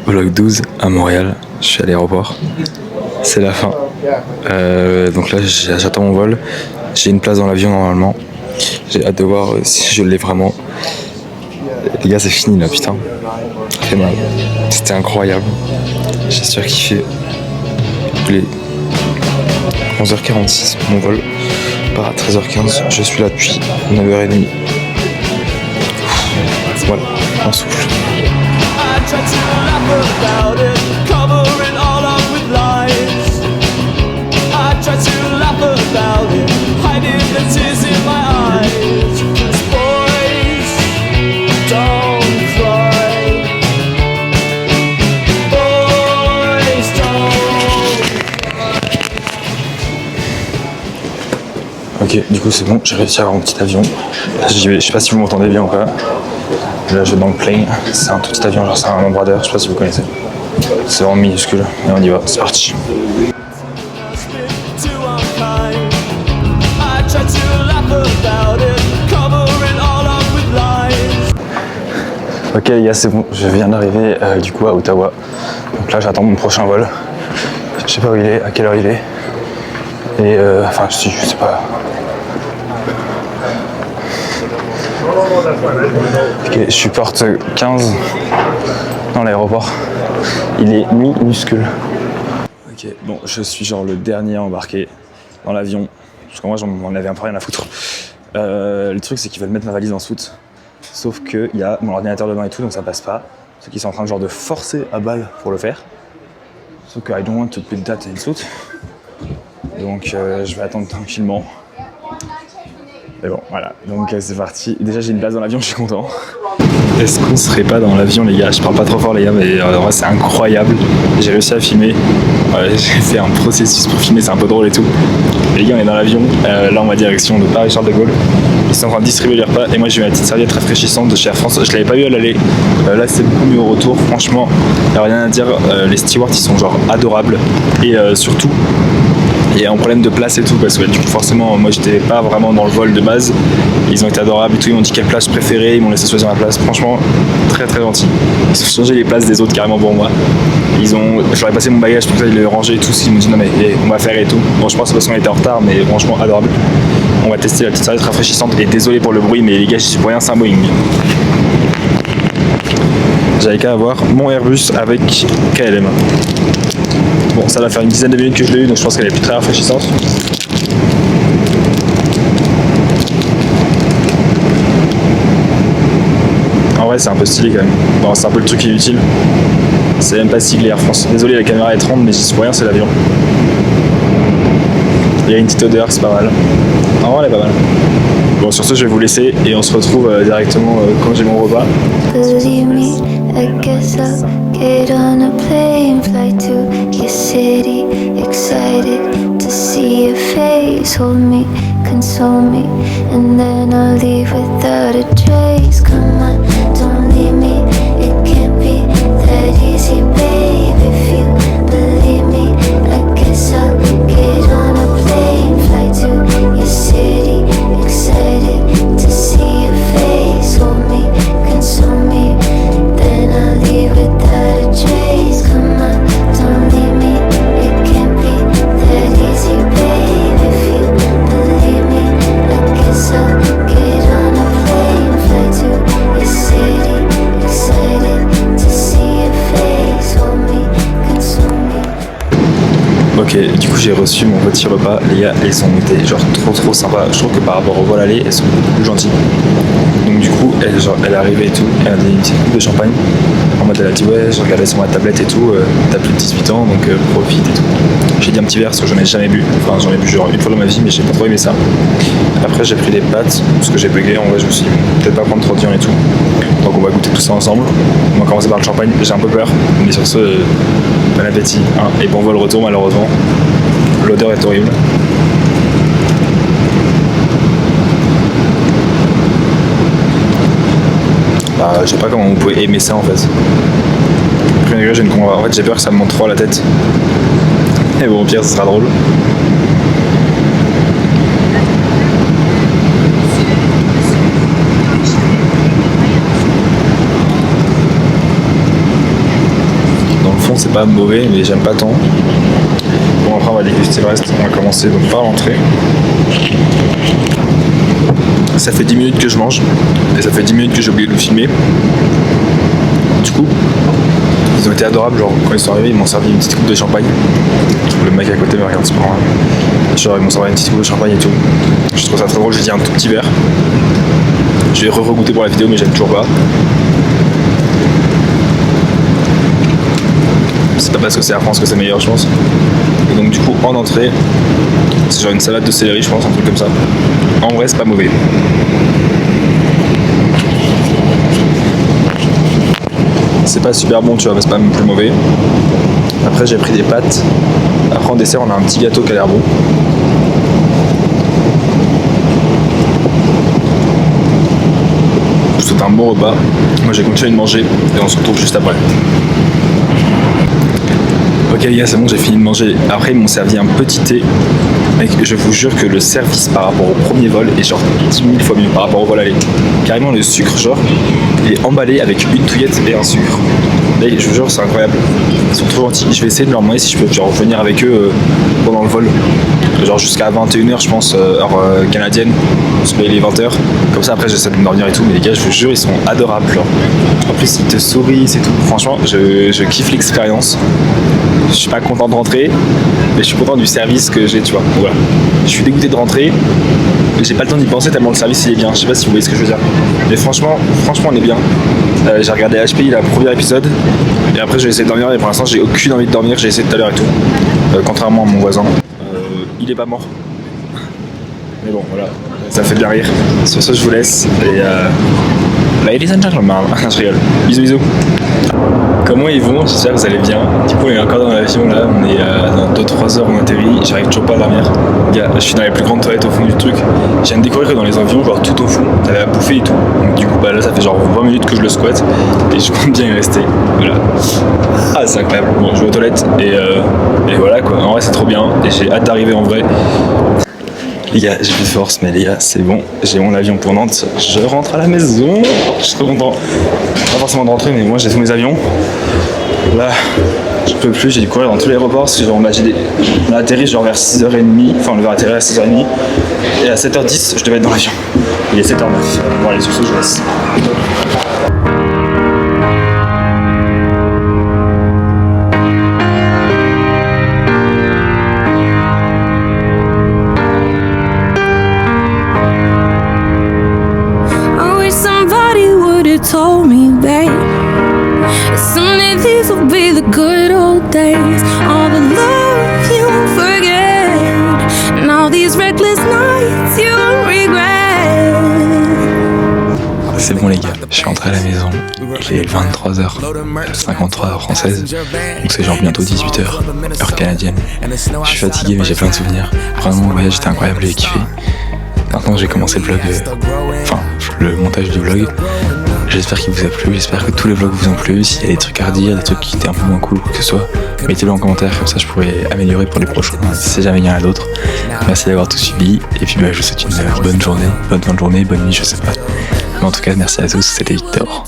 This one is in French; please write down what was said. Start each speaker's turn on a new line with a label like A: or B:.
A: Vlog 12 à Montréal, je suis à l'aéroport, c'est la fin. Donc là j'attends mon vol, j'ai une place dans l'avion normalement, j'ai hâte de voir si je l'ai vraiment. Les gars c'est fini là putain, ça fait mal, c'était incroyable, j'ai surkiffé. Il est 11h46, mon vol part à 13h15, je suis là depuis 9h30. Voilà, on souffle.
B: Try to laugh about it, cover it all up with lies. I try to laugh about it, hiding the tears in my eyes. 'Cause boys don't cry. Boys don't.
A: Ok, du coup c'est bon, j'ai réussi à avoir mon petit avion. J'y vais, je sais pas si vous m'entendez bien ou pas. Là je vais dans le plane, c'est un tout petit avion, genre c'est un Embraer, je sais pas si vous connaissez. C'est vraiment minuscule, et on y va, c'est parti. Ok les gars c'est bon, je viens d'arriver du coup à Ottawa. Donc là j'attends mon prochain vol. Je sais pas où il est, à quelle heure il est. Et enfin je sais pas. Ok, je suis porte 15 dans l'aéroport. Il est minuscule. Ok, bon, je suis genre le dernier à embarquer dans l'avion. Parce que moi, j'en avais un peu rien à foutre. Le truc, c'est qu'ils veulent mettre ma valise en soute. Sauf qu'il y a mon ordinateur devant et tout, donc ça passe pas. C'est qu'ils sont en train de genre de forcer à balle pour le faire. Sauf que I don't want to put that in suit. Donc je vais attendre tranquillement. Mais bon, voilà, donc c'est parti. Déjà j'ai une place dans l'avion, je suis content. Est-ce qu'on serait pas dans l'avion les gars? Je parle pas trop fort les gars, mais en vrai c'est incroyable. J'ai réussi à filmer. J'ai fait un processus pour filmer, c'est un peu drôle et tout. Les gars on est dans l'avion, là on va direction de Paris-Charles de Gaulle. Ils sont en train de distribuer les repas et moi j'ai eu ma petite serviette rafraîchissante de chez Air France. Je l'avais pas eu à l'aller. Là c'est beaucoup mieux au retour, franchement, il n'y a rien à dire. Les stewards ils sont genre adorables. Et surtout, il y a un problème de place et tout parce que du coup forcément moi j'étais pas vraiment dans le vol de base. Ils ont été adorables et tout, ils m'ont dit quelle place je préférais, ils m'ont laissé choisir ma place. Franchement très très gentil. Ils ont changé les places des autres carrément pour moi. Je leur ai passé mon bagage pour ça, ils l'avaient rangé et tout, ils m'ont dit non mais on va faire et tout. Bon je pense que c'est parce qu'on était en retard mais franchement adorable. On va tester la petite serviette rafraîchissante et désolé pour le bruit mais les gars j'y suis pour rien, c'est un Boeing. J'avais qu'à avoir mon Airbus avec KLM. Bon, ça va faire une dizaine de minutes que je l'ai eu, donc je pense qu'elle est plus très rafraîchissante. En vrai, c'est un peu stylé quand même. Bon, c'est un peu le truc inutile. C'est même pas siglé Air France. Désolé, la caméra est 30, mais j'y suis pour rien, c'est l'avion. Il y a une petite odeur, c'est pas mal. En vrai, elle est pas mal. Bon, sur ce, je vais vous laisser et on se retrouve directement quand j'ai mon repas.
C: I guess I'll get on a plane, fly to your city, excited to see your face, hold me, console me, and then I'll leave without a trace. Come on, don't leave me, it can't be that easy, babe, if you believe me. I guess I'll get on a plane, fly to your city, excited to see your face, hold me, console me, then I'll leave without a trace. Come on, don't leave me, it can't be that easy, babe, if you believe me. I guess I'll get on a plane, fly to your city, excited to see your face, hold me, console me.
A: Ok, du coup j'ai reçu mon petit repas. Les gars, ils ont été genre trop sympas. Je trouve que par rapport au vol aller, elles sont beaucoup plus gentilles. Donc du coup, elle est arrivée et tout, elle a dit une petite coupe de champagne. En mode elle a dit ouais, je regardais sur ma tablette et tout, t'as plus de 18 ans donc profite et tout. J'ai dit un petit verre parce que j'en ai jamais bu. Enfin j'en ai bu genre une fois dans ma vie mais j'ai pas trop aimé ça. Après j'ai pris des pâtes parce que j'ai bugué, en vrai je me suis dit peut-être pas prendre trop de viande et tout. Donc on va goûter tout ça ensemble. On va commencer par le champagne, j'ai un peu peur, mais sur ce, bon appétit hein, et bon vol retour malheureusement. L'odeur est horrible. Bah, je sais pas comment vous pouvez aimer ça en fait. Premier degré, je ne comprends pas. En fait, j'ai peur que ça me monte trop à la tête. Et bon, au pire, ce sera drôle. c'est pas mauvais, mais j'aime pas tant. Bon, après, on va déguster le reste. On va commencer donc par l'entrée. Ça fait 10 minutes que je mange, et ça fait 10 minutes que j'ai oublié de le filmer. Du coup, ils ont été adorables, genre quand ils sont arrivés, ils m'ont servi une petite coupe de champagne. Le mec à côté me regarde, c'est pas grave. Genre ils m'ont servi une petite coupe de champagne et tout. Je trouve ça très drôle, j'ai dit un tout petit verre. Je vais re-goûter pour la vidéo, mais j'aime toujours pas. C'est pas parce que c'est Air France que c'est meilleur, je pense. Et donc du coup, en entrée, c'est genre une salade de céleri, je pense, un truc comme ça. En vrai, c'est pas mauvais. C'est pas super bon, tu vois, mais c'est pas même plus mauvais. Après, j'ai pris des pâtes. Après, en dessert, on a un petit gâteau qui a l'air bon. C'est un bon repas. Moi, j'ai continué de manger et on se retrouve juste après. Ok les gars, c'est bon, j'ai fini de manger. Après, ils m'ont servi un petit thé. Mec, je vous jure que le service par rapport au premier vol est genre 10 000 fois mieux par rapport au vol aller. Carrément, le sucre, genre, il est emballé avec une touillette et un sucre. Mec, je vous jure, c'est incroyable. Ils sont trop gentils. Je vais essayer de leur demander si je peux genre venir avec eux pendant le vol. Genre jusqu'à 21h, je pense, heure canadienne. Parce qu'il est 20h. Comme ça, après, j'essaie de dormir et tout. Mais les gars, je vous jure, ils sont adorables. Genre. En plus, ils te sourient et tout. Franchement, je kiffe l'expérience. Je suis pas content de rentrer, mais je suis content du service que j'ai, tu vois. Voilà. Je suis dégoûté de rentrer, mais j'ai pas le temps d'y penser tellement le service il est bien. Je sais pas si vous voyez ce que je veux dire. Mais franchement, on est bien. J'ai regardé HPI, le premier épisode, et après j'ai essayé de dormir, et pour l'instant j'ai aucune envie de dormir, j'ai essayé tout à l'heure et tout. Contrairement à mon voisin. Il est pas mort. Mais bon, voilà. Ça fait bien rire. Sur ce, je vous laisse. Et ladies and gentlemen, je rigole. Bisous, bisous. Comment ils vont? J'espère que vous allez bien. Du coup, on est encore dans l'avion là. On est dans 2-3 heures, on atterrit. J'arrive toujours pas à dormir. Gars, je suis dans les plus grandes toilettes au fond du truc. Je viens de découvrir que dans les avions, genre tout au fond, t'avais à bouffer et tout. Donc, du coup, bah là, ça fait genre 20 minutes que je le squatte. Et je compte bien y rester. Voilà. Ah, c'est incroyable. Bon, je vais aux toilettes. Et voilà quoi. En vrai, c'est trop bien. Et j'ai hâte d'arriver en vrai. Les gars, j'ai plus de force, mais les gars, c'est bon. J'ai mon avion pour Nantes. Je rentre à la maison. Je suis trop content. Pas forcément de rentrer, mais moi j'ai tous mes avions. Là, je peux plus. J'ai dû courir dans tous les aéroports. Parce que genre, on a atterri genre vers 6h30. Enfin, on devait atterrir à 6h30. Et à 7h10, je devais être dans l'avion. Il est 7h09. Bon, allez, sur ce, je laisse.
D: Told me, babe, someday these will be the good old days. All the love you won't forget, and all these reckless nights you won't regret.
A: C'est bon les gars, je suis rentré à la maison. Il est 23h53 heure française, donc c'est genre bientôt 18h, heure canadienne. Je suis fatigué mais j'ai plein de souvenirs. Vraiment le voyage était incroyable, j'ai kiffé. Maintenant j'ai commencé le vlog, le montage du vlog. J'espère qu'il vous a plu, j'espère que tous les vlogs vous ont plu. S'il y a des trucs à redire, des trucs qui étaient un peu moins cool ou quoi que ce soit, mettez-le en commentaire, comme ça je pourrais améliorer pour les prochains, si jamais il y en a d'autres. Merci d'avoir tout suivi, et puis je vous souhaite une bonne journée, bonne fin de journée, bonne nuit, je sais pas. Mais en tout cas, merci à tous, c'était Victor.